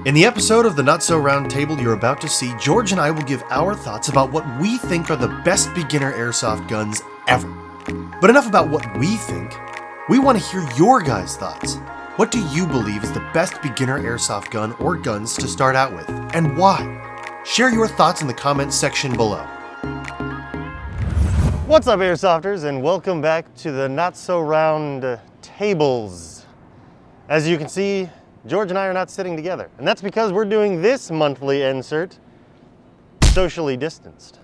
In the episode of the Not So Round Table you're about to see, George and I will give our thoughts about what we think are the best beginner airsoft guns ever. But enough about what we think. We want to hear your guys' thoughts. What do you believe is the best beginner airsoft gun or guns to start out with, and why? Share your thoughts in the comments section below. What's up, Airsofters, and welcome back to the Not So Round Tables. As you can see, George and I are not sitting together, and that's because we're doing this monthly insert socially distanced.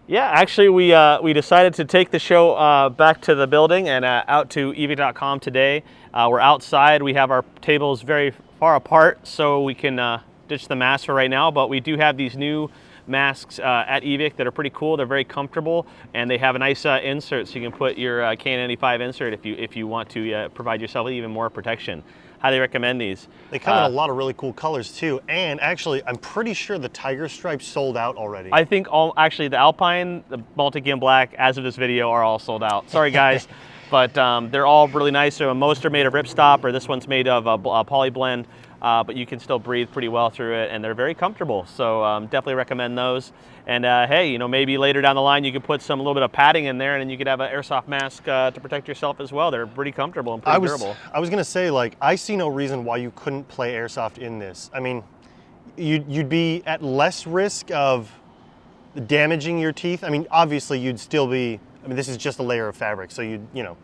Yeah, actually, we decided to take the show back to the building and out to Evike.com today. We're outside. We have our tables very far apart, so we can ditch the masks for right now. But we do have these new masks at Evike that are pretty cool. They're very comfortable, and they have a nice insert, so you can put your KN95 insert if you want to provide yourself even more protection. Highly recommend these. They come in a lot of really cool colors too, and actually I'm pretty sure the tiger stripes sold out already. I think actually the Alpine, the Multi-Gim Black, as of this video, are all sold out. Sorry guys, but they're all really nice. So most are made of ripstop, or this one's made of a poly blend, but you can still breathe pretty well through it, and they're very comfortable. So definitely recommend those. And hey, you know, maybe later down the line you could put a little bit of padding in there, and then you could have an airsoft mask to protect yourself as well. They're pretty comfortable and pretty durable. I was gonna say, like, I see no reason why you couldn't play airsoft in this. I mean, you'd be at less risk of damaging your teeth. I mean, obviously you'd still be. I mean, this is just a layer of fabric, so you know.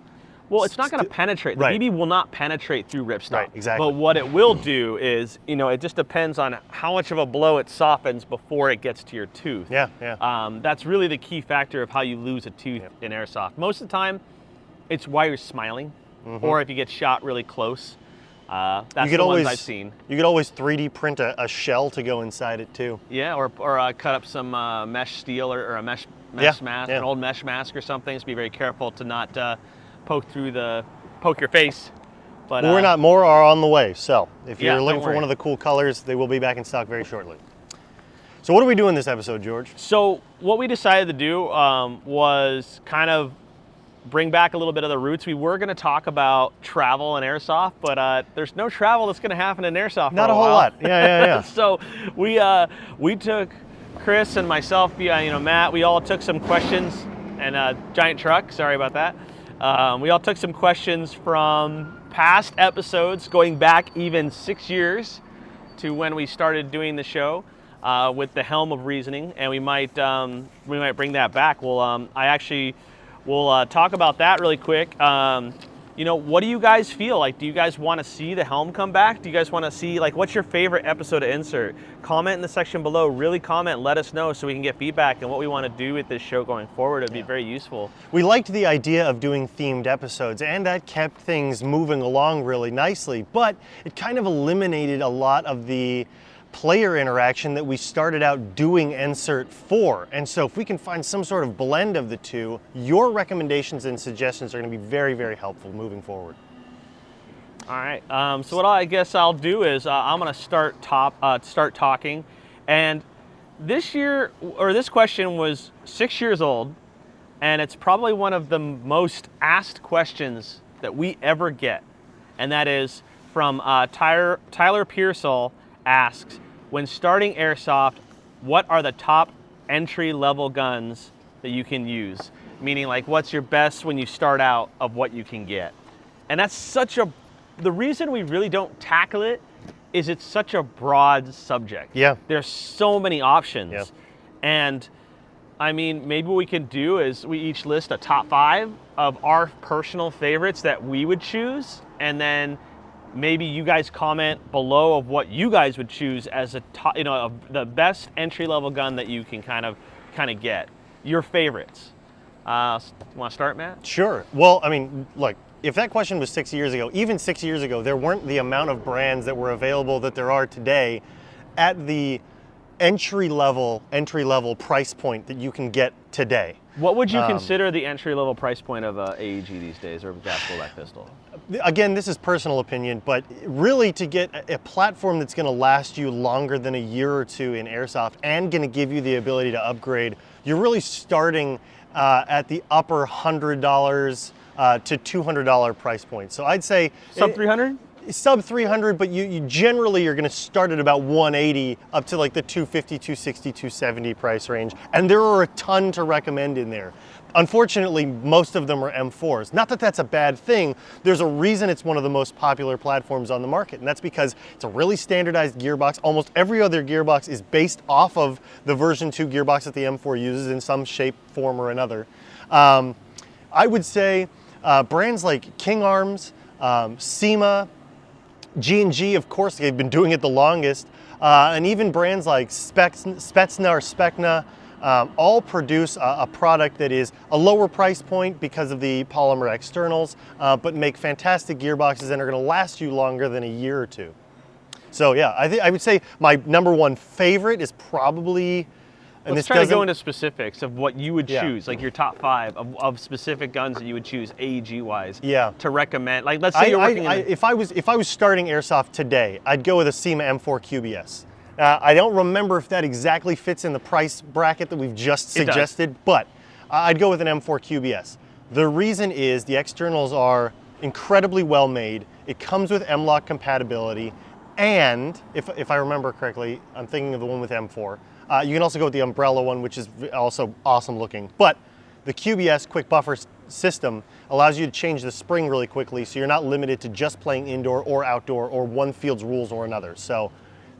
Well, it's not going to penetrate. The BB will not penetrate through ripstop. Right, exactly. But what it will do is, you know, it just depends on how much of a blow it softens before it gets to your tooth. Yeah, yeah. That's really the key factor of how you lose a tooth in airsoft. Most of the time, it's while you're smiling, or if you get shot really close. That's the ones I've seen. You could always 3D print a shell to go inside it too. Yeah, or cut up some mesh steel or a mesh mask, an old mesh mask or something. So be very careful to not poke your face. But more are on the way. So if you're looking for one of the cool colors, they will be back in stock very shortly. So what are we doing this episode, George? So what we decided to do was kind of bring back a little bit of the roots. We were going to talk about travel and airsoft, but there's no travel that's going to happen in airsoft. Not a whole lot. Yeah. So we took Chris and myself, Matt. We all took some questions, and giant truck. Sorry about that. We all took some questions from past episodes, going back even 6 years to when we started doing the show with the Helm of Reasoning, and we might bring that back. We'll talk about that really quick. You know, what do you guys feel like? Do you guys want to see the Helm come back? Do you guys want to see, like, what's your favorite episode to insert? Comment in the section below. Really comment, let us know so we can get feedback and what we want to do with this show going forward. It'd be very useful. We liked the idea of doing themed episodes, and that kept things moving along really nicely, but it kind of eliminated a lot of the player interaction that we started out doing insert for. And so if we can find some sort of blend of the two, your recommendations and suggestions are going to be very, very helpful moving forward. All right. So what I guess I'll do is I'm going to start talking. And this question was 6 years old, and it's probably one of the most asked questions that we ever get. And that is from Tyler Pearsall asks, when starting airsoft, what are the top entry-level guns that you can use? Meaning, like, what's your best when you start out of what you can get? And that's the reason we really don't tackle it is it's such a broad subject. Yeah. There's so many options. Yeah. And I mean, maybe what we can do is we each list a top 5 of our personal favorites that we would choose, and then maybe you guys comment below of what you guys would choose as a top, the best entry-level gun that you can kind of get. Your favorites. You want to start, Matt? Sure. Well, I mean, look, if that question was 6 years ago, even 6 years ago, there weren't the amount of brands that were available that there are today at the entry-level price point that you can get today. What would you consider the entry-level price point of a AEG these days, or a gas pullback pistol? Again, this is personal opinion, but really to get a platform that's going to last you longer than a year or two in airsoft and going to give you the ability to upgrade, you're really starting at the upper $100 to $200 price point. So I'd say sub 300. sub 300, but you generally are going to start at about 180 up to like the 250, 260, 270 price range. And there are a ton to recommend in there. Unfortunately, most of them are M4s. Not that that's a bad thing. There's a reason it's one of the most popular platforms on the market, and that's because it's a really standardized gearbox. Almost every other gearbox is based off of the version 2 gearbox that the M4 uses in some shape, form, or another. I would say brands like King Arms, SEMA, G&G, of course, they've been doing it the longest, and even brands like Spetsna or Specna, all produce a product that is a lower price point because of the polymer externals, but make fantastic gearboxes and are going to last you longer than a year or two. So yeah, I would say my number one favorite is probably, and Let's try to go into specifics of what you would choose, like your top 5 of specific guns that you would choose AEG-wise. Yeah. To recommend, like let's say you're working if I was starting Airsoft today, I'd go with a SEMA M4 QBS. I don't remember if that exactly fits in the price bracket that we've just suggested, but I'd go with an M4 QBS. The reason is the externals are incredibly well made. It comes with M-LOK compatibility, and if I remember correctly, I'm thinking of the one with M4. You can also go with the Umbrella one, which is also awesome looking. But the QBS quick buffer system allows you to change the spring really quickly, so you're not limited to just playing indoor or outdoor or one field's rules or another. So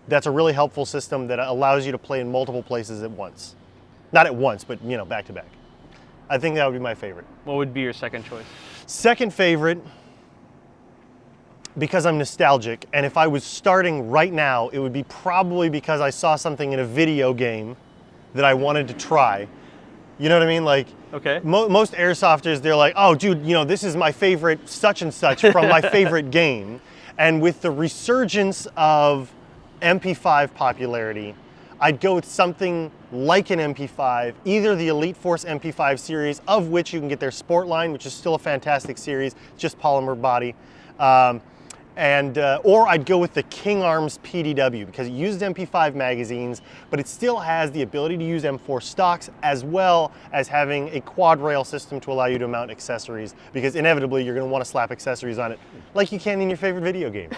that's a really helpful system that allows you to play in multiple places at once. Not at once, but you know, back to back. I think that would be my favorite. What would be your second choice? Second favorite, because I'm nostalgic, and if I was starting right now, it would be probably because I saw something in a video game that I wanted to try. You know what I mean? Like, okay. Most airsofters, they're like, oh, dude, you know, this is my favorite such and such from my favorite game. And with the resurgence of MP5 popularity, I'd go with something like an MP5, either the Elite Force MP5 series, of which you can get their Sport line, which is still a fantastic series, just polymer body, or I'd go with the King Arms PDW because it used MP5 magazines, but it still has the ability to use M4 stocks as well as having a quad rail system to allow you to mount accessories, because inevitably you're going to want to slap accessories on it like you can in your favorite video game.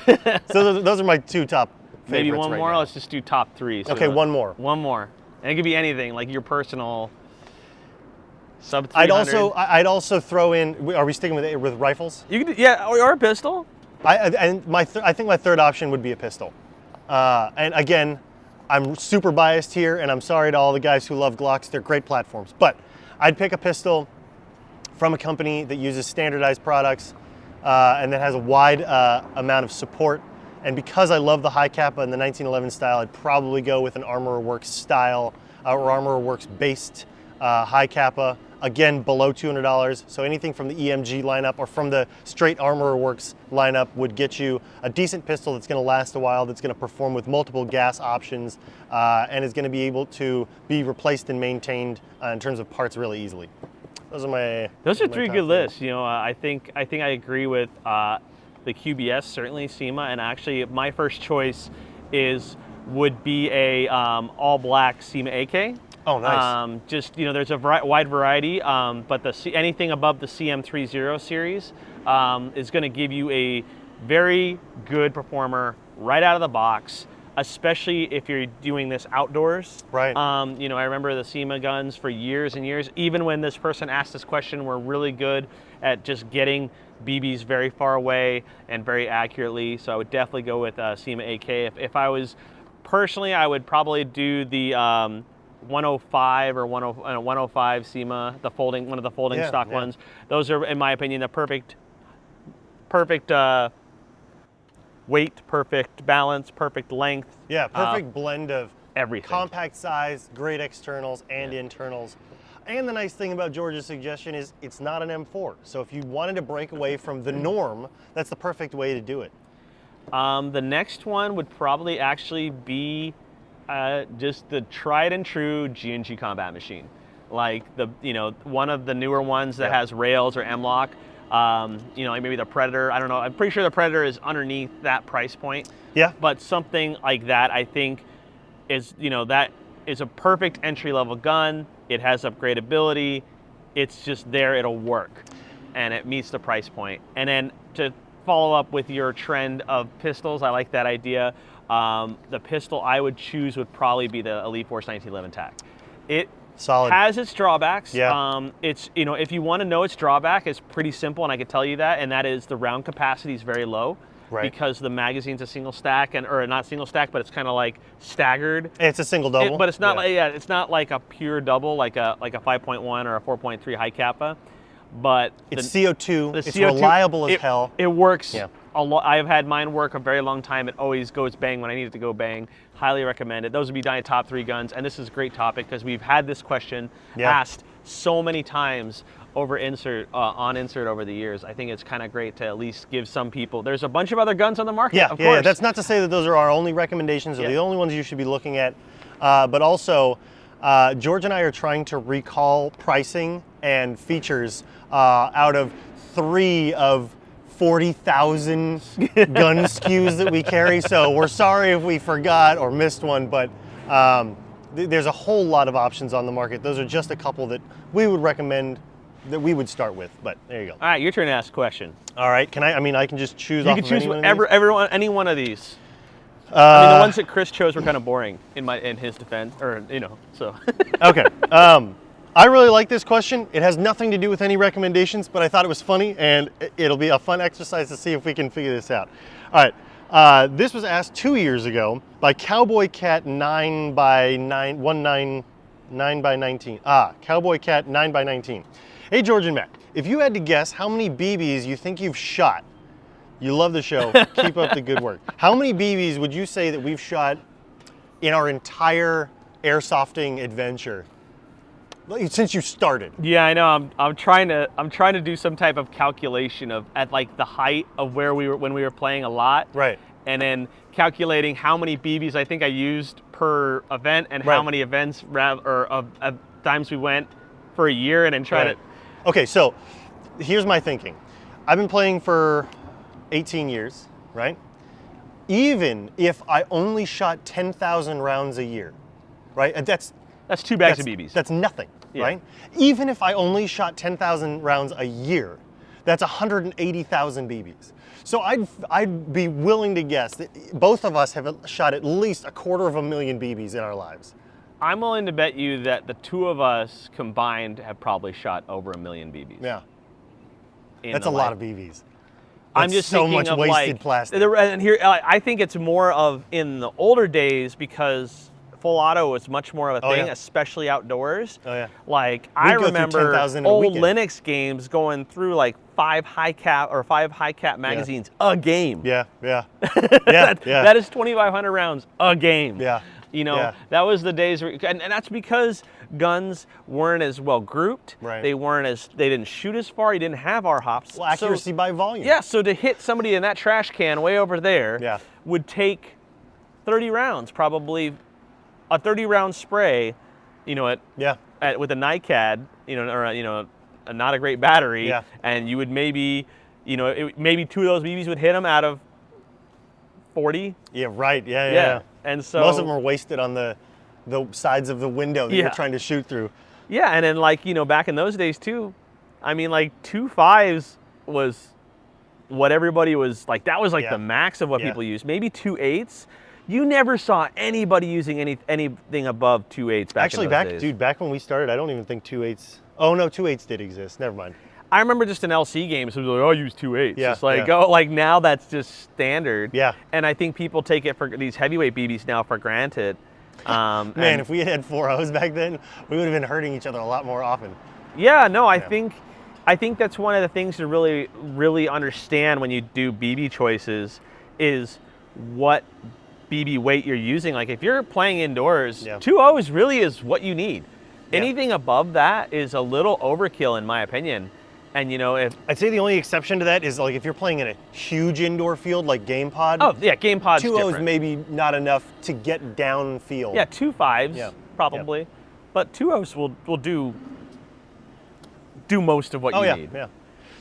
So those are my two top favorites. Maybe one right more. now. Let's just do top 3. So okay, one more. One more, and it could be anything, like your personal sub 300. I'd also throw in. Are we sticking with rifles? You could, yeah, or a pistol. I think my third option would be a pistol. And again, I'm super biased here, and I'm sorry to all the guys who love Glocks. They're great platforms, but I'd pick a pistol from a company that uses standardized products and that has a wide amount of support. And because I love the high Kappa and the 1911 style, I'd probably go with an Armor Works style or Armor Works based high Kappa. Again, below $200. So anything from the EMG lineup or from the straight Armor Works lineup would get you a decent pistol that's going to last a while, that's going to perform with multiple gas options, and is going to be able to be replaced and maintained in terms of parts really easily. Those are 3 good lists. You know, I think I agree with the QBS, certainly SEMA, and actually my first choice would be a all black SEMA AK. Oh, nice. Just, you know, there's a wide variety, but anything above the CM30 series is going to give you a very good performer right out of the box, especially if you're doing this outdoors. Right. You know, I remember the SEMA guns for years and years. Even when this person asked this question, we're really good at just getting BBs very far away and very accurately. So I would definitely go with SEMA AK. If I was personally, I would probably do the 105 or 105 SEMA, one of the folding stock ones. Those are, in my opinion, the perfect weight, perfect balance, perfect length. Yeah, perfect blend of everything. Compact size, great externals and internals. And the nice thing about George's suggestion is it's not an M4. So if you wanted to break away from the norm, that's the perfect way to do it. The next one would probably actually be just the tried and true G&G combat machine, like one of the newer ones that has rails or M-LOK. You know, like maybe the Predator. I don't know. I'm pretty sure the Predator is underneath that price point. Yeah. But something like that, I think, is that is a perfect entry level gun. It has upgradability. It's just there. It'll work, and it meets the price point. And then follow up with your trend of pistols. I like that idea. The pistol I would choose would probably be the Elite Force 1911 TAC. It Solid. has its drawbacks. Yeah. It's, you know, if you want to know its drawback, it's pretty simple, and I can tell you that, and that is the round capacity is very low. Right. Because the magazine's a single stack, or not single stack, but it's kind of like staggered. It's a single double. But it's not it's not like a pure double, like a 5.1 or a 4.3 high kappa. But it's CO2. It's CO2, reliable as hell. It works. Yeah. A lot. I've had mine work a very long time. It always goes bang when I need it to go bang. Highly recommend it. Those would be my top 3 guns, and this is a great topic because we've had this question asked so many times over on insert over the years. I think it's kind of great to at least give some people. There's a bunch of other guns on the market. Yeah, of yeah. course. That's not to say that those are our only recommendations or the only ones you should be looking at, but also George and I are trying to recall pricing and features out of 3 of 40,000 gun SKUs that we carry. So we're sorry if we forgot or missed one, but there's a whole lot of options on the market. Those are just a couple that we would recommend that we would start with, but there you go. All right, your turn to ask a question. All right, can I mean, I can just choose You off can of choose any one of these. I mean, the ones that Chris chose were kind of boring in his defense, or, you know, so. Okay, I really like this question. It has nothing to do with any recommendations, but I thought it was funny, and it'll be a fun exercise to see if we can figure this out. All right, this was asked 2 years ago by Cowboy Cat 9 by 19. Cowboy Cat 9 by 19. Hey, George and Matt, if you had to guess how many BBs you think you've shot, you love the show, keep up the good work. How many BBs would you say that we've shot in our entire airsofting adventure since you started? Yeah, I know. I'm trying to do some type of calculation of at like the height of where we were when we were playing a lot. Right. And then calculating how many BBs I think I used per event and how many events of times we went for a year, and then try to. Okay, so here's my thinking. I've been playing for 18 years, right? Even if I only shot 10,000 rounds a year, right? That's 2 bags of BBs. That's nothing, right? Even if I only shot 10,000 rounds a year, that's 180,000 BBs. So I'd be willing to guess that both of us have shot at least 250,000 BBs in our lives. I'm willing to bet you that the 2 of us combined have probably shot over 1 million BBs. Yeah. That's a lot of BBs. I'm just so thinking much of wasted like, plastic. And here, I think it's more of in the older days because full auto was much more of a thing, especially outdoors. Oh yeah. Like I remember old weekend. Linux games going through like 5 high cap magazines a game. Yeah, yeah, yeah, That is 2,500 rounds a game. Yeah. You know, that was the days, and that's because guns weren't as well grouped. Right. They didn't shoot as far. You didn't have RHOPs. Well, accuracy by volume. Yeah, so to hit somebody in that trash can way over there would take 30 rounds, probably a 30-round spray, you know, with a NiCad, you know, or not a great battery, and you would maybe, you know, maybe 2 of those BBs would hit them out of 40. Yeah, right. Yeah. And so most of them are wasted on the sides of the window that you're trying to shoot through. Yeah, and then like, you know, back in those days too, I mean, like 2 5s was what everybody was like. That was like the max of what people used. Maybe 2 8s. You never saw anybody using anything above 2 8s back in those days. Back when we started, I don't even think 2 8s. Oh no, 2 8s did exist. Never mind. I remember just in LC games, it was like, oh, I use 2 8s. Yeah, it's like, like now that's just standard. Yeah. And I think people take it for these heavyweight BBs now for granted. Man, if we had 4.0s back then, we would have been hurting each other a lot more often. Yeah, no, I think that's one of the things to really, really understand when you do BB choices is what BB weight you're using. Like if you're playing indoors, 2.0s really is what you need. Anything above that is a little overkill in my opinion. And you know, if I'd say the only exception to that is like if you're playing in a huge indoor field like Game Pod. Oh yeah, Game Pod's 2.0s different. maybe not enough to get down field. Yeah, 2 5s probably, but 2.0s will do most of what you need. Yeah.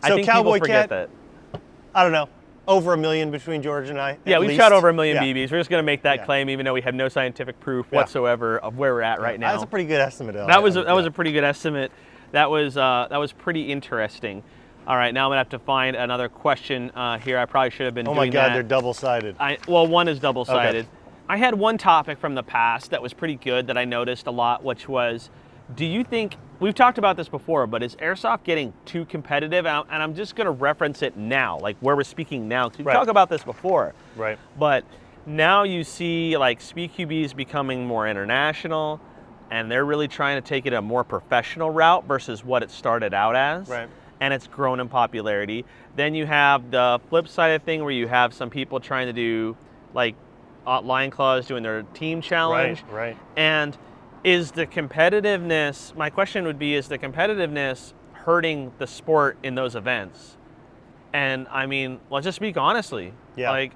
I So think Cowboy people forget Cat, that. I don't know, over 1 million between George and I. Yeah, we've shot over 1 million BBs. We're just going to make that Yeah. claim, even though we have no scientific proof whatsoever of where we're at right now. That's a pretty good estimate. That was a pretty good estimate. That was pretty interesting. All right, now I'm gonna have to find another question here. I probably should have been Oh doing my God, that. they're double-sided. Well, one is double-sided. Okay. I had one topic from the past that was pretty good that I noticed a lot, which was, do you think, we've talked about this before, but is Airsoft getting too competitive? And I'm just gonna reference it now, like where we're speaking now, because we talked about this before. Right. But now you see like SpeedQB becoming more international, and they're really trying to take it a more professional route versus what it started out as. Right. And it's grown in popularity. Then you have the flip side of the thing where you have some people trying to do like Lion Claws doing their team challenge. Right. And is the competitiveness, my question would be, is the competitiveness hurting the sport in those events? And I mean, let's just speak honestly. Yeah. Like,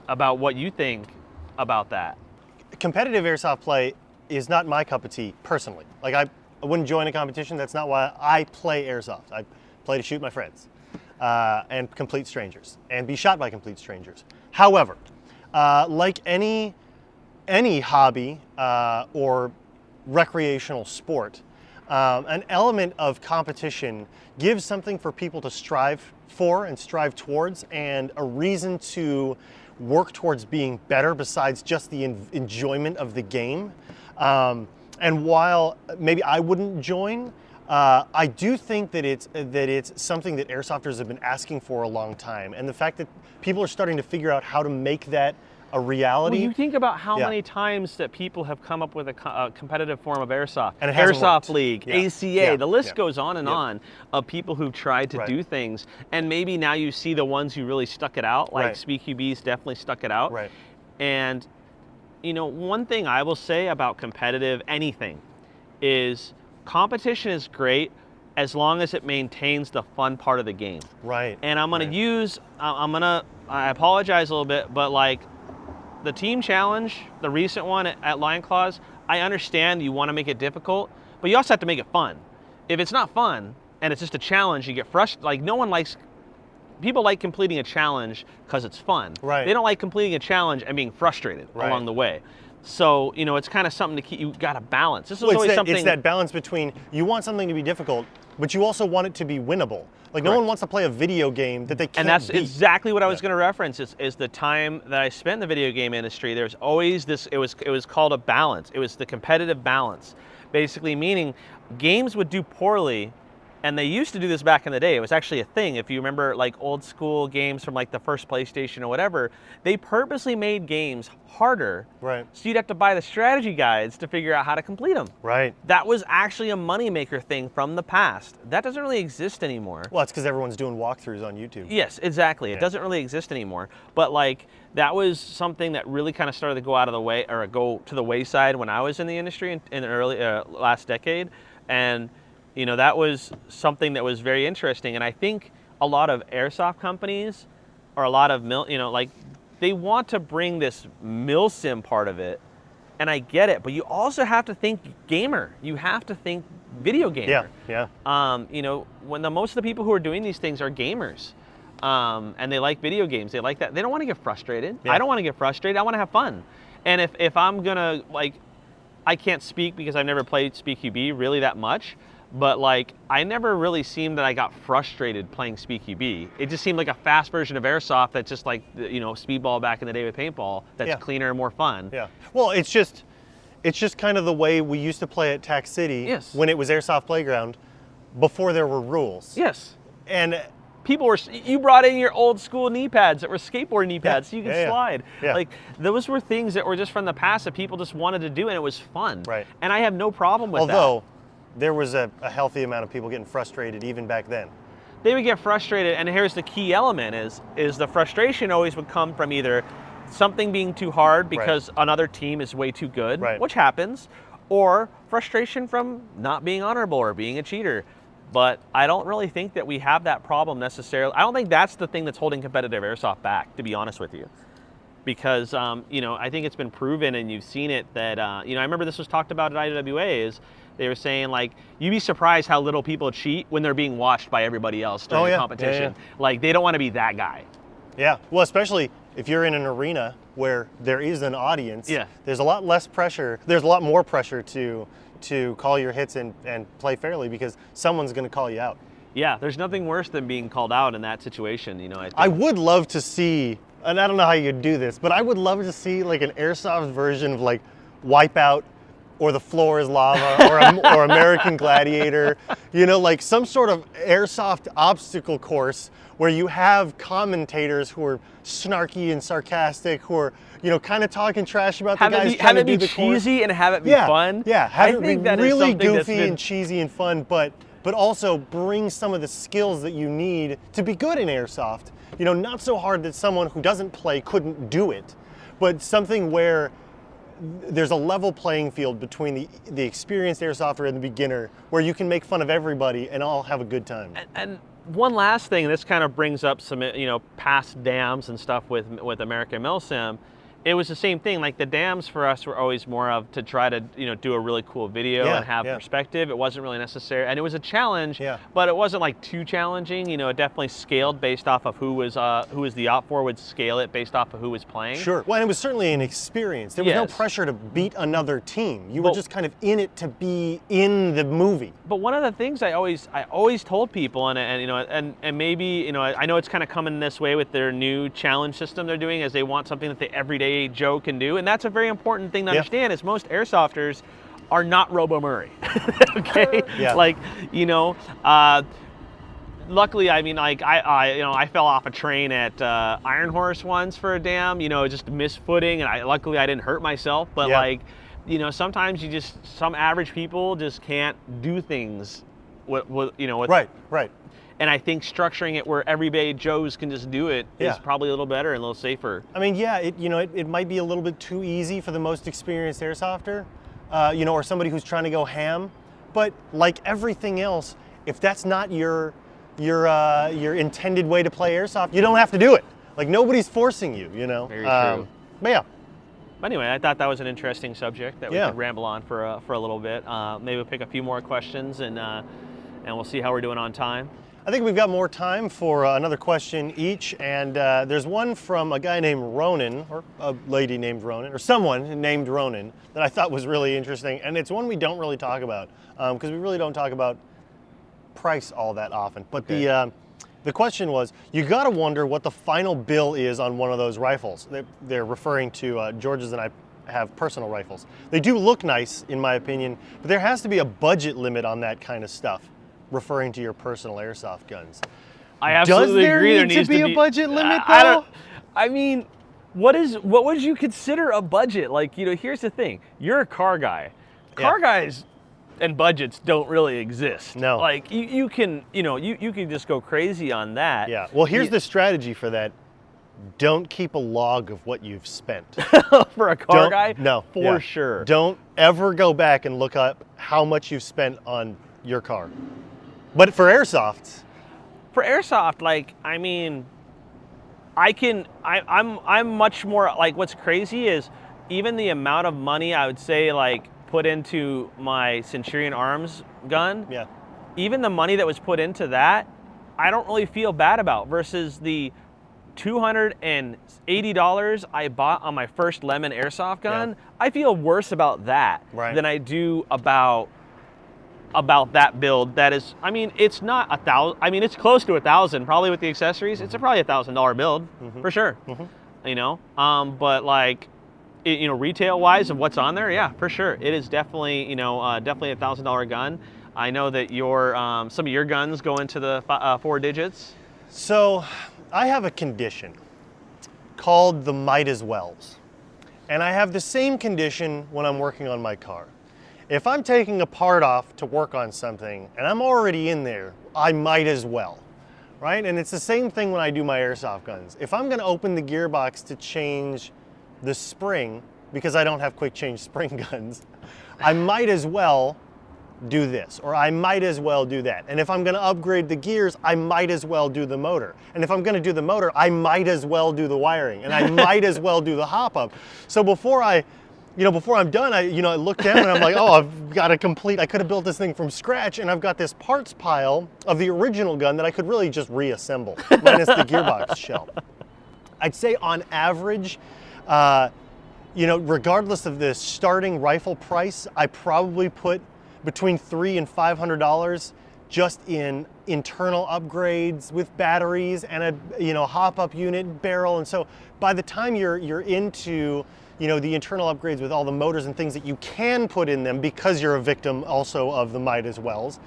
about what you think about that. Competitive airsoft play is not my cup of tea, personally. Like, I wouldn't join a competition. That's not why I play airsoft. I play to shoot my friends and complete strangers and be shot by complete strangers. However, like any hobby or recreational sport, an element of competition gives something for people to strive for and strive towards, and a reason to work towards being better besides just the enjoyment of the game. And while maybe I wouldn't join, I do think that it's something that airsofters have been asking for a long time, and the fact that people are starting to figure out how to make that a reality. Well, you think about how Yeah. many times that people have come up with a competitive form of airsoft. And it hasn't Airsoft worked. League, Yeah. ACA, Yeah. the list Yeah. goes on and on of people who've tried to Right. do things. And maybe now you see the ones who really stuck it out, like Right. SpeedQB's definitely stuck it out. Right. And, you know, one thing I will say about competitive anything is competition is great as long as it maintains the fun part of the game. Right. And I'm gonna Right. use, I apologize a little bit, but like the team challenge, the recent one at Lion Claws, I understand you wanna make it difficult, but you also have to make it fun. If it's not fun and it's just a challenge, you get frustrated. Like people like completing a challenge because it's fun. Right. They don't like completing a challenge and being frustrated Right. along the way. So, you know, it's kind of something to keep, you gotta balance. This is Well, always something. it's that balance between, you want something to be difficult, but you also want it to be winnable. Like, no one wants to play a video game that they can't And that's beat. exactly what I was going to reference is the time that I spent in the video game industry. There's always this, it was called a balance. It was the competitive balance. Basically meaning games would do poorly, and they used to do this back in the day. It was actually a thing. If you remember like old school games from like the first PlayStation or whatever, they purposely made games harder. Right. So you'd have to buy the strategy guides to figure out how to complete them. Right. That was actually a moneymaker thing from the past. That doesn't really exist anymore. Well, it's because everyone's doing walkthroughs on YouTube. Yes, exactly. It Yeah. doesn't really exist anymore. But like that was something that really kind of started to go out of the way, or go to the wayside when I was in the industry in the early last decade. And you know, that was something that was very interesting. And I think a lot of airsoft companies, or a lot of like they want to bring this milsim part of it. And I get it, but you also have to think gamer. You have to think video gamer. Yeah. You know, when most of the people who are doing these things are gamers, and they like video games, they like that. They don't want to get frustrated. Yeah. I don't want to get frustrated. I want to have fun. And if I'm gonna like, I can't speak because I've never played SpeedQB really that much, but like I never really seemed that I got frustrated playing SpeedQB. It just seemed like a fast version of airsoft that's just like, you know, speedball back in the day with paintball. That's Yeah. cleaner and more fun. Yeah. Well, it's just kind of the way we used to play at Tac City. Yes. When it was Airsoft Playground, before there were rules. Yes. And You brought in your old school knee pads that were skateboard knee pads so you could Yeah. slide. Yeah. Like those were things that were just from the past that people just wanted to do, and it was fun. Right. And I have no problem with that. although there was a healthy amount of people getting frustrated even back then. They would get frustrated, and here's the key element is the frustration always would come from either something being too hard because another team is way too good, Right. which happens, or frustration from not being honorable or being a cheater. But I don't really think that we have that problem necessarily. I don't think that's the thing that's holding competitive airsoft back, to be honest with you. Because, you know, I think it's been proven, and you've seen it, that, you know, I remember this was talked about at IWA, is they were saying, like, you'd be surprised how little people cheat when they're being watched by everybody else during the competition. Like, they don't want to be that guy. Yeah. Well, especially if you're in an arena where there is an audience. Yeah. There's a lot less pressure. There's a lot more pressure to call your hits and play fairly, because someone's going to call you out. Yeah, there's nothing worse than being called out in that situation. You know, I would love to see, and I don't know how you'd do this, but I would love to see like an airsoft version of like Wipeout or The Floor is Lava or American Gladiator, you know, like some sort of airsoft obstacle course where you have commentators who are snarky and sarcastic, who are, you know, kind of talking trash about the guys trying to do the course. Have it be cheesy and have it be fun. Yeah, have it be that is really something goofy and cheesy and fun, but also bring some of the skills that you need to be good in airsoft. You know, not so hard that someone who doesn't play couldn't do it, but something where there's a level playing field between the experienced airsofter and the beginner, where you can make fun of everybody and all have a good time. And one last thing, this kind of brings up some, you know, past dams and stuff with American Milsim. It was the same thing. Like the dams for us were always more of to try to, you know, do a really cool video and have perspective. It wasn't really necessary, and it was a challenge, but it wasn't like too challenging. You know, it definitely scaled based off of who was the op for, would scale it based off of who was playing. Sure. Well, and it was certainly an experience. There was no pressure to beat another team. You were just kind of in it to be in the movie. But one of the things I always told people, and you know, and maybe, you know, I know it's kind of coming this way with their new challenge system they're doing, is they want something that the everyday Joe can do, and that's a very important thing to understand. Is most airsofters are not Robo Murray. Okay, like, you know, luckily, I mean, like I fell off a train at Iron Horse once for a dam, you know, just missed footing, and luckily I didn't hurt myself, but like, you know, sometimes some average people just can't do things with you know, with, right. And I think structuring it where everyday Joes can just do it is probably a little better and a little safer. I mean, it might be a little bit too easy for the most experienced airsofter, you know, or somebody who's trying to go ham. But like everything else, if that's not your intended way to play airsoft, you don't have to do it. Like nobody's forcing you, you know. Very true. But yeah. But anyway, I thought that was an interesting subject that we could ramble on for a little bit. Maybe we'll pick a few more questions and we'll see how we're doing on time. I think we've got more time for another question each, and there's one from a guy named Ronan, or a lady named Ronan, or someone named Ronan, that I thought was really interesting, and it's one we don't really talk about, because we really don't talk about price all that often. But the question was, you gotta wonder what the final bill is on one of those rifles. They're referring to, George's and I have personal rifles. They do look nice, in my opinion, but there has to be a budget limit on that kind of stuff, referring to your personal airsoft guns. I absolutely agree. There needs to be a budget limit, though? I don't. I mean, what would you consider a budget? Like, you know, here's the thing. You're a car guy. Car guys and budgets don't really exist. No. Like you can, you know, you can just go crazy on that. Yeah. Well, here's the strategy for that. Don't keep a log of what you've spent. For a car guy? No. For sure. Don't ever go back and look up how much you've spent on your car. But for airsoft, like, I mean, I'm much more, like, what's crazy is even the amount of money I would say, like, put into my Centurion Arms gun, even the money that was put into that, I don't really feel bad about, versus the $280 I bought on my first Lemon airsoft gun. I feel worse about that than I do about that build. That is, I mean, it's not $1,000. I mean, it's close to $1,000, probably with the accessories. It's probably $1,000 build for sure. You know, but like, you know, retail wise of what's on there, for sure, it is definitely, you know, definitely a $1,000 gun. I know that your some of your guns go into the 4 digits. So, I have a condition called the might as wells, and I have the same condition when I'm working on my car. If I'm taking a part off to work on something and I'm already in there, I might as well, right? And it's the same thing when I do my airsoft guns. If I'm gonna open the gearbox to change the spring, because I don't have quick change spring guns, I might as well do this, or I might as well do that. And if I'm gonna upgrade the gears, I might as well do the motor. And if I'm gonna do the motor, I might as well do the wiring, and I might as well do the hop up. So before I'm done, I look down and I'm like, oh, I've got a complete, I could have built this thing from scratch, and I've got this parts pile of the original gun that I could really just reassemble, minus the gearbox shell. I'd say on average, regardless of the starting rifle price, I probably put between $300 and $500 just in internal upgrades with batteries and a hop-up unit barrel. And so by the time you're into the internal upgrades with all the motors and things that you can put in them, because you're a victim also of the might as wells,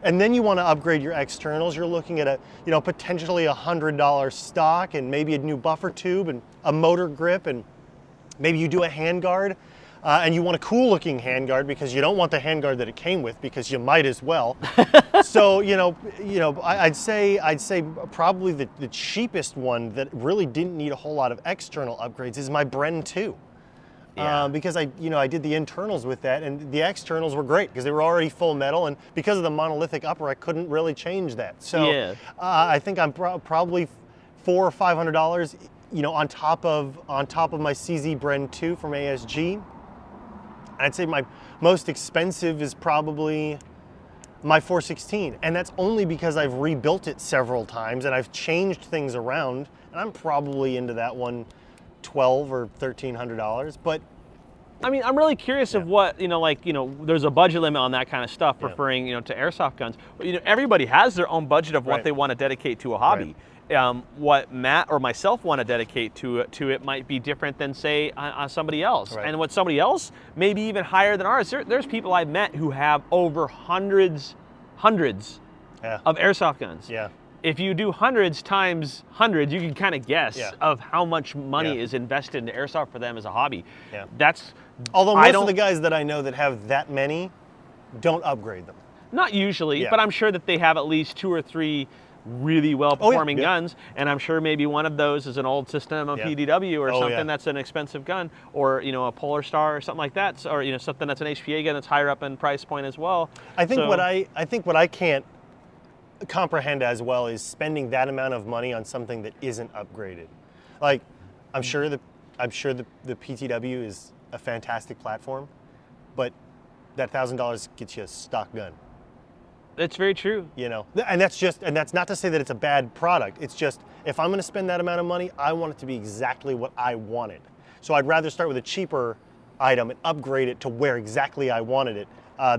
and then you want to upgrade your externals, you're looking at potentially $100 stock and maybe a new buffer tube and a motor grip, and maybe you do a handguard. And you want a cool looking handguard because you don't want the handguard that it came with, because you might as well. So, I'd say probably the cheapest one that really didn't need a whole lot of external upgrades is my Bren 2. Yeah. Because I did the internals with that, and the externals were great because they were already full metal, and because of the monolithic upper, I couldn't really change that. So Yeah. I think I'm probably $400 or $500, on top of my CZ Bren 2 from ASG. I'd say my most expensive is probably my 416, and that's only because I've rebuilt it several times and I've changed things around, and I'm probably into that one $1,200 or $1,300. But I mean, I'm really curious of what, there's a budget limit on that kind of stuff, referring, to airsoft guns. But, everybody has their own budget of what they want to dedicate to a hobby. Right. What Matt or myself want to dedicate to it might be different than, say, somebody else. Right. And what somebody else may be even higher than ours. There's people I've met who have over hundreds of airsoft guns. Yeah. If you do hundreds times hundreds, you can kind of guess of how much money is invested into airsoft for them as a hobby. Yeah. Although most of the guys that I know that have that many don't upgrade them. Not usually, but I'm sure that they have at least 2 or 3 really well-performing guns, and I'm sure maybe one of those is an old system of PDW or something that's an expensive gun, or a Polar Star or something like that, or something that's an HPA gun that's higher up in price point as well. I think what I can't comprehend as well is spending that amount of money on something that isn't upgraded. Like, I'm sure the PTW is a fantastic platform, but that $1,000 gets you a stock gun. That's very true. And that's not to say that it's a bad product. It's just, if I'm going to spend that amount of money, I want it to be exactly what I wanted. So I'd rather start with a cheaper item and upgrade it to where exactly I wanted it,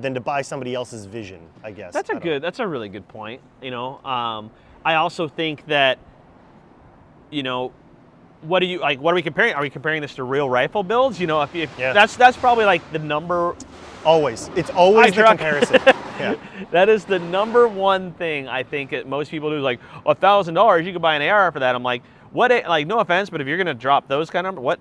than to buy somebody else's vision, I guess. That's a really good point. I also think that, what are we comparing? Are we comparing this to real rifle builds? That's probably like the number. Always. It's always the comparison. Yeah. That is the number one thing I think that most people do, is like, $1,000, you could buy an AR for that. I'm like, no offense, but if you're gonna drop those kind of what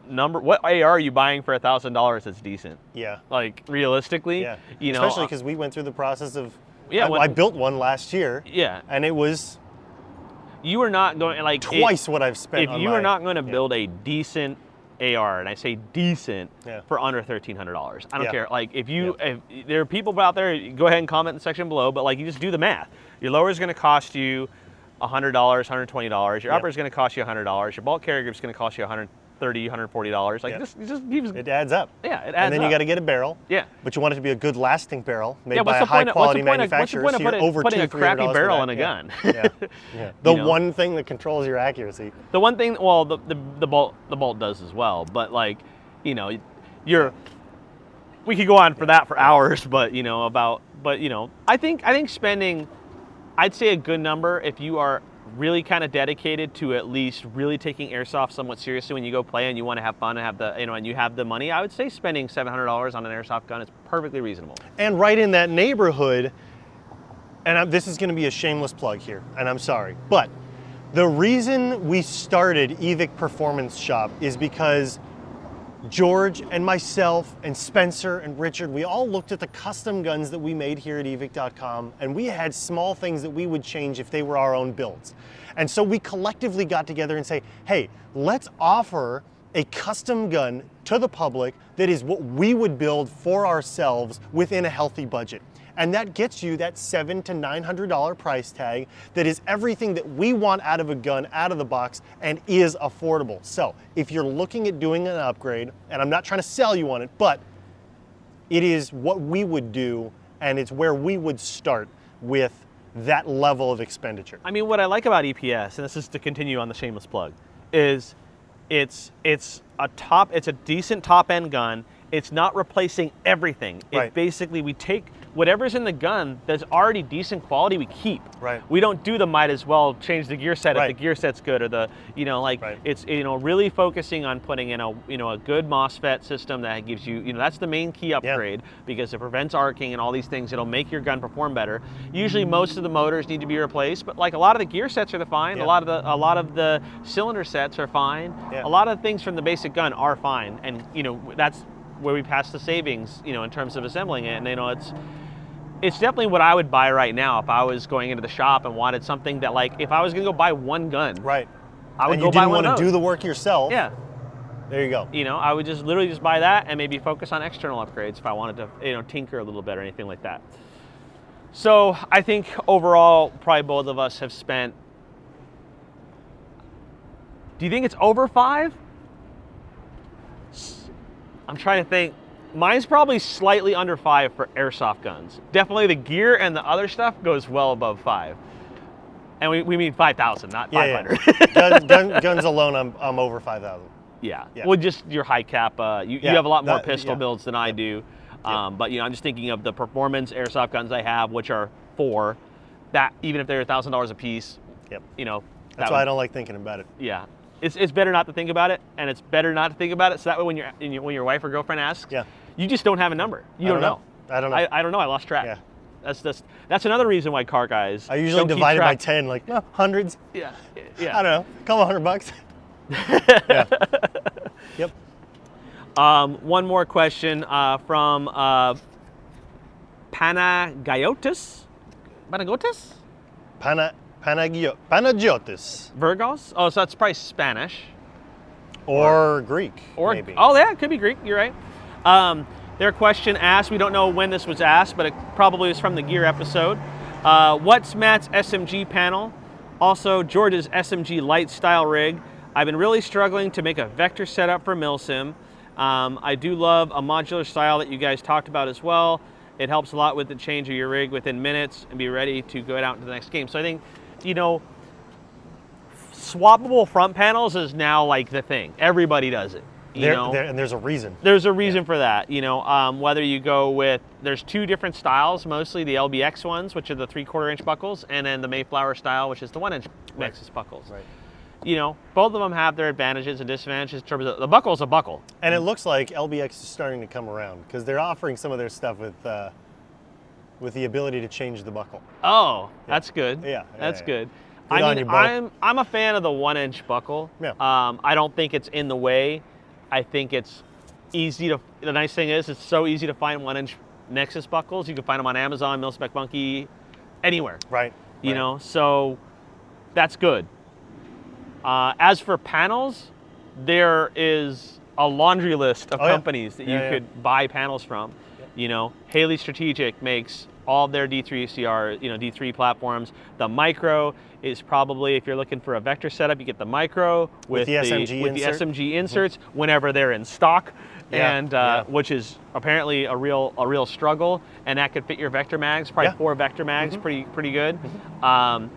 AR are you buying for $1,000 that's decent? Yeah. Like, realistically? Yeah. Especially because we went through the process of, Yeah, I built one last year. Yeah. And it was You are not going, like, twice what I've spent on If you are not going to build a decent AR, and I say decent, for under $1,300. I don't care. Like, if there are people out there, go ahead and comment in the section below, but like, you just do the math. Your lower is going to cost you $100, $120. Your upper is going to cost you $100. Your bulk carrier grip is going to cost you $130, $140. Like, it adds up. Yeah, it adds up. And then you got to get a barrel. Yeah. But you want it to be a good lasting barrel made by a high quality manufacturer. What's the point of putting a crappy barrel in a gun? The one thing that controls your accuracy. The one thing, well, the bolt does as well, but like, we could go on for that for hours, but I think spending, I'd say a good number, if you are really kind of dedicated to at least really taking airsoft somewhat seriously when you go play and you want to have fun and have and you have the money, I would say spending $700 on an airsoft gun is perfectly reasonable. And right in that neighborhood, and this is going to be a shameless plug here, and I'm sorry, but the reason we started Evike Performance Shop is because George and myself and Spencer and Richard, we all looked at the custom guns that we made here at Evike.com, and we had small things that we would change if they were our own builds. And so we collectively got together and say, hey, let's offer a custom gun to the public that is what we would build for ourselves within a healthy budget. And that gets you that $700 to $900 price tag that is everything that we want out of a gun out of the box and is affordable. So if you're looking at doing an upgrade, and I'm not trying to sell you on it, but it is what we would do, and it's where we would start with that level of expenditure. I mean, what I like about EPS, and this is to continue on the shameless plug, is it's a decent top end gun. It's not replacing everything. Right. Basically, we take whatever's in the gun that's already decent quality, we keep. Right. We don't do the might as well change the gear set if the gear set's good, or the, it's, really focusing on putting in a good MOSFET system that gives you, that's the main key upgrade, because it prevents arcing and all these things. It'll make your gun perform better. Usually most of the motors need to be replaced, but like a lot of the gear sets are fine. A lot of the cylinder sets are fine. A lot of things from the basic gun are fine, and that's where we pass the savings, in terms of assembling it. And it's definitely what I would buy right now if I was going into the shop and wanted something that, like, if I was gonna go buy one gun, right, I would and go buy one. You didn't want to do the work yourself. Yeah. There you go. I would just literally just buy that and maybe focus on external upgrades if I wanted to, tinker a little bit or anything like that. So I think overall, probably both of us have spent. Do you think it's over 5? I'm trying to think. Mine's probably slightly under 5 for airsoft guns. Definitely the gear and the other stuff goes well above 5. And we mean 5,000, not 500. Yeah. Guns alone, I'm over 5,000. Yeah. Well, just your high cap. You have a lot more pistol builds than I do. But I'm just thinking of the performance airsoft guns I have, which are 4. That even if they're $1,000 a piece. Yep. That's why I don't like thinking about it. Yeah. It's better not to think about it, and it's better not to think about it. So that way, when your wife or girlfriend asks, you just don't have a number. You don't know. I don't know. I don't know. I lost track. Yeah. That's another reason why car guys. I usually divide it by 10, like hundreds. Yeah. I don't know, a couple $100. Yep. One more question from Panagiotis. Panagiotis. Virgos? Oh, so that's probably Spanish. Or Greek, maybe. Oh, yeah, it could be Greek. You're right. Their question asked, we don't know when this was asked, but it probably was from the gear episode. What's Matt's SMG panel? Also, George's SMG light style rig. I've been really struggling to make a vector setup for Milsim. I do love a modular style that you guys talked about as well. It helps a lot with the change of your rig within minutes and be ready to go out into the next game. So I think, swappable front panels is now like the thing. Everybody does it. And there's a reason. There's a reason for that. Whether you go with, there's 2 different styles, mostly the LBX ones, which are the 3/4 inch buckles, and then the Mayflower style, which is the 1 inch Nexus buckles. Right. Both of them have their advantages and disadvantages in terms of the buckle's a buckle. And it looks like LBX is starting to come around because they're offering some of their stuff with the ability to change the buckle. Oh, that's good. That's good. I'm a fan of the 1 inch buckle. Yeah. I don't think it's in the way. I think it's easy to. The nice thing is, it's so easy to find 1 inch Nexus buckles. You can find them on Amazon, Mil-Spec Monkey, anywhere. Right. So that's good. As for panels, there is a laundry list of companies that you could buy panels from. Haley Strategic makes all of their D3 CR, D3 platforms. The Micro is probably, if you're looking for a vector setup, you get the Micro with the SMG inserts whenever they're in stock, which is apparently a real struggle, and that could fit your vector mags, probably 4 vector mags, pretty good. Another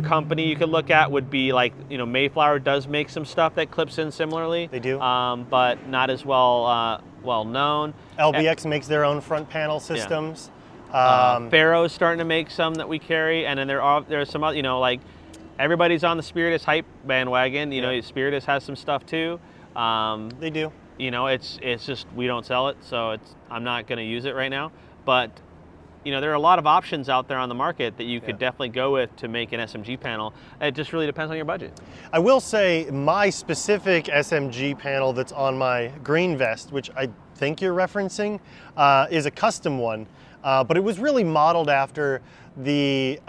company you could look at would be like, Mayflower does make some stuff that clips in similarly. They do. But not as well known. LBX makes their own front panel systems. Pharaoh's starting to make some that we carry, and then there's some other, like everybody's on the Spiritus hype bandwagon. Spiritus has some stuff too. They do. It's just we don't sell it, so I'm not going to use it right now. But there are a lot of options out there on the market that you could definitely go with to make an SMG panel. It just really depends on your budget. I will say my specific SMG panel that's on my green vest, which I think you're referencing, is a custom one, but it was really modeled after the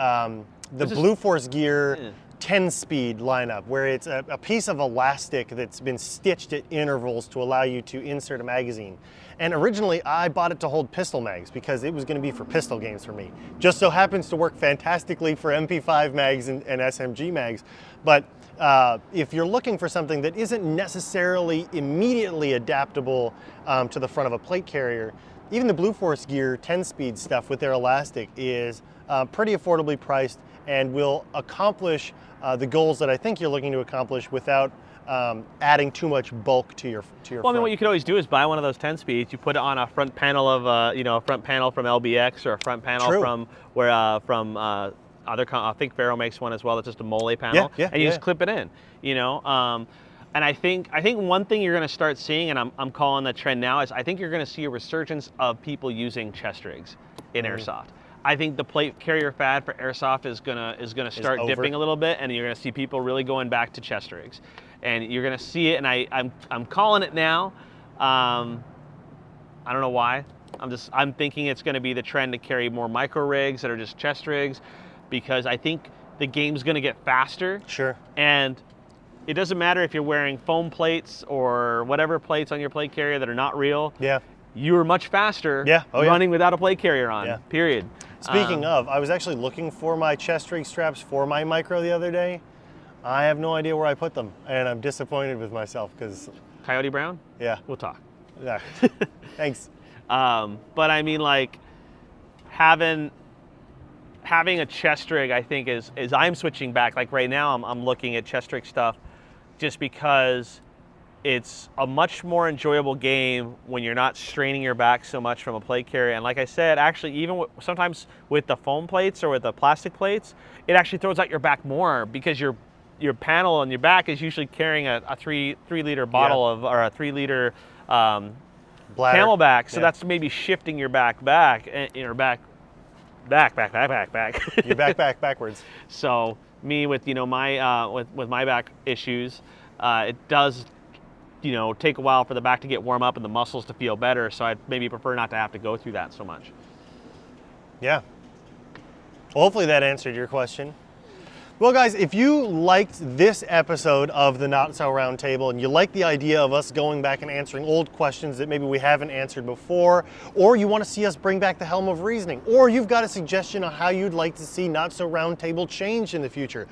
Blue Force Gear 10-speed lineup, where it's a piece of elastic that's been stitched at intervals to allow you to insert a magazine. And originally I bought it to hold pistol mags because it was going to be for pistol games for me. Just so happens to work fantastically for MP5 mags and SMG mags. But if you're looking for something that isn't necessarily immediately adaptable to the front of a plate carrier, even the Blue Force Gear 10-speed stuff with their elastic is pretty affordably priced and will accomplish the goals that I think you're looking to accomplish without adding too much bulk to your Well, I mean, what you could always do is buy one of those 10 speeds. You put it on a front panel of a front panel from LBX or a front panel from I think Faro makes one as well. That's just a mole panel, and you just clip it in. And I think one thing you're going to start seeing, and I'm calling the trend now, is I think you're going to see a resurgence of people using chest rigs in airsoft. I think the plate carrier fad for airsoft is gonna start dipping a little bit, and you're gonna see people really going back to chest rigs, and you're gonna see it. And I'm calling it now. I don't know why. I'm thinking it's gonna be the trend to carry more micro rigs that are just chest rigs, because I think the game's gonna get faster. Sure. And it doesn't matter if you're wearing foam plates or whatever plates on your plate carrier that are not real. Yeah. You're much faster running without a plate carrier on, period. Speaking of, I was actually looking for my chest rig straps for my micro the other day. I have no idea where I put them, and I'm disappointed with myself because... Coyote Brown? Yeah. We'll talk. Yeah. Thanks. But I mean, like, having a chest rig, I think, is I'm switching back. Like right now, I'm looking at chest rig stuff just because it's a much more enjoyable game when you're not straining your back so much from a plate carrier. And like I said, actually, even sometimes with the foam plates or with the plastic plates, it actually throws out your back more because your panel on your back is usually carrying a 3 liter bottle or a 3 liter Camelback. So that's maybe shifting your back and your back. Your back backwards. So me with my with my back issues, it does take a while for the back to get warm up and the muscles to feel better. So I'd maybe prefer not to have to go through that so much. Yeah. Well, hopefully that answered your question. Well, guys, if you liked this episode of the Not So Round Table and you like the idea of us going back and answering old questions that maybe we haven't answered before, or you want to see us bring back the helm of reasoning, or you've got a suggestion on how you'd like to see Not So Round Table change in the future,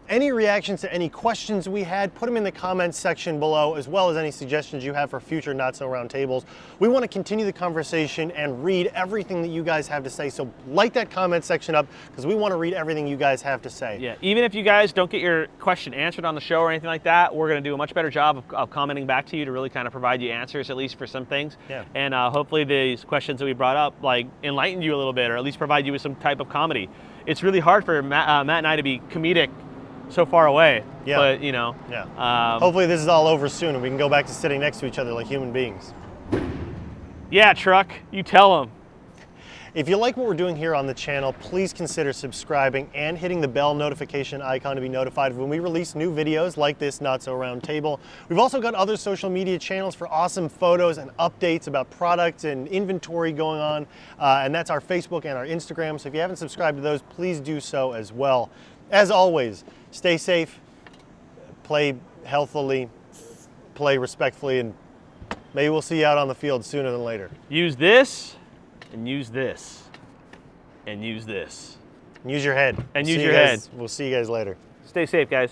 any reactions to any questions we had, put them in the comments section below, as well as any suggestions you have for future Not So Round Tables. We want to continue the conversation and read everything that you guys have to say. So light that comment section up because we want to read everything you guys have to say. Yeah, even if you guys don't get your question answered on the show or anything like that, we're going to do a much better job of commenting back to you to really kind of provide you answers, at least for some things. Yeah. And hopefully these questions that we brought up enlighten you a little bit, or at least provide you with some type of comedy. It's really hard for Matt and I to be comedic so far away, but hopefully this is all over soon and we can go back to sitting next to each other like human beings. Yeah, Truck, you tell them. If you like what we're doing here on the channel, please consider subscribing and hitting the bell notification icon to be notified when we release new videos like this Not So Round Table. We've also got other social media channels for awesome photos and updates about product and inventory going on, and that's our Facebook and our Instagram. So if you haven't subscribed to those, please do so as well. As always, stay safe, play healthily, play respectfully, and maybe we'll see you out on the field sooner than later. Use this, and use this, and use this. And use your head. And use your head. We'll see you guys later. Stay safe, guys.